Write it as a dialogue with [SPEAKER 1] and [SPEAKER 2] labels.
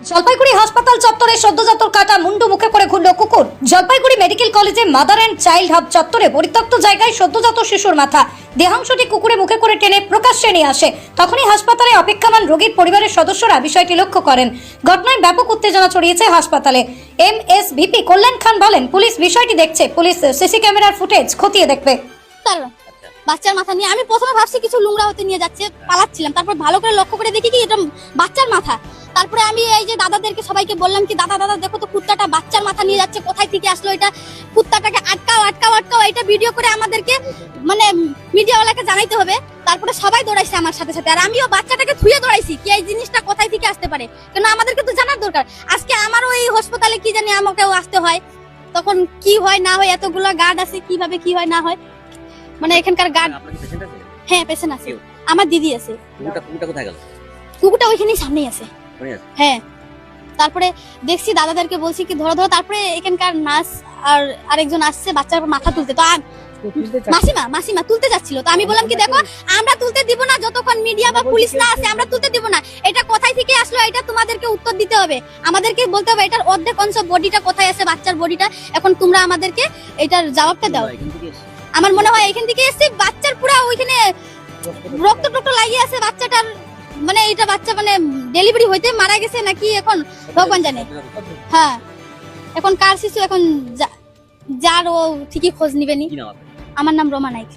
[SPEAKER 1] জলপাইগুড়ি হাসপাতাল চত্বরে সদ্যজাত কাটা মুন্ডু মুখে করে ঘুরল কুকুর। জলপাইগুড়ি মেডিকেল কলেজে মাদার অ্যান্ড চাইল্ড হাব চত্বরে পরিত্যক্ত জায়গায় সদ্যজাত শিশুর মাথা দেহাংশটি কুকুরে মুখে করে টেনে প্রকাশ্যে নিয়ে আসে। তখনই হাসপাতালে অপেক্ষমান রোগীর পরিবারের সদস্যরা বিষয়টি লক্ষ্য করেন। ঘটনায় ব্যাপক উত্তেজনা ছড়িয়েছে হাসপাতালে। এমএসভিপি কল্যাণ খান বলেন, পুলিশ বিষয়টি দেখছে, পুলিশ সিসি ক্যামেরার ফুটেজ খতিয়ে দেখবে।
[SPEAKER 2] বাচ্চার মাথা নিয়ে আমি প্রথমে ভাবছি কিছু লুংড়া হতে নিয়ে যাচ্ছে, পালাচ্ছিলাম। তারপর ভালো করে লক্ষ্য করে দেখি কি এটা বাচ্চার মাথা। তারপরে আমি এই যে দাদাদেরকে সবাইকে বললাম কি দাদা দেখো তো কুত্তাটা বাচ্চার মাথা নিয়ে যাচ্ছে, কোথায় থেকে আসলো এটা, কুত্তাটাকে আটকাও এটা ভিডিও করে আমাদেরকে মানে মিডিয়াওয়ালাকে জানাইতে হবে। তারপরে সবাই দৌড়াইছে আমার সাথে সাথে, আর আমিও বাচ্চাটাকে থুয়ে দৌড়াইছি কি এই জিনিসটা কোথায় থেকে আসতে পারে, কেন আমাদেরকে তো জানার দরকার। আজকে আমারও এই হাসপাতালে কি জানি আমাকেও আসতে হয়, তখন কি হয় না হয়, এতগুলো গার্ড আছে, কিভাবে কি হয় না হয়, মানে এখানকার গার্ড। হ্যাঁ পেশেন্ট আছে, আমার দিদি আছে।
[SPEAKER 3] কুকুরটা কোথায় গেল?
[SPEAKER 2] কুকুরটা ওইখানেই সামনেই আছে। হ্যাঁ, তারপরে দেখছি দাদাদেরকে বলছি কি ধরো। তারপরে এখানকার নার্স আর আরেকজন আসছে বাচ্চার মাথা তুলতে, তো মাসিমা তুলতে যাচ্ছিল। তো আমি বললাম কি দেখো আমরা তুলতে দিব না যতক্ষণ মিডিয়া বা পুলিশ না আসে, আমরা তুলতে দিব না। এটা কোথায় থেকে আসলো এটা তোমাদেরকে উত্তর দিতে হবে, আমাদেরকে বলতে হবে এটার অর্ধেক অংশ বডিটা কোথায় আছে, বাচ্চার বডিটা। এখন তোমরা আমাদেরকে এটার জবাবটা দাও। আমার মনে হয় এখান থেকে এসে বাচ্চার পুরো ওইখানে রক্ত লাগিয়ে আছে বাচ্চাটার, মানে এটা বাচ্চা মানে ডেলিভারি হইতে মারা গেছে নাকি এখন ভগবান জানে। হ্যাঁ, এখন কার শিশু এখন যার ও ঠিকই খোঁজ নিবেনি। আমার নাম রমা নাইক।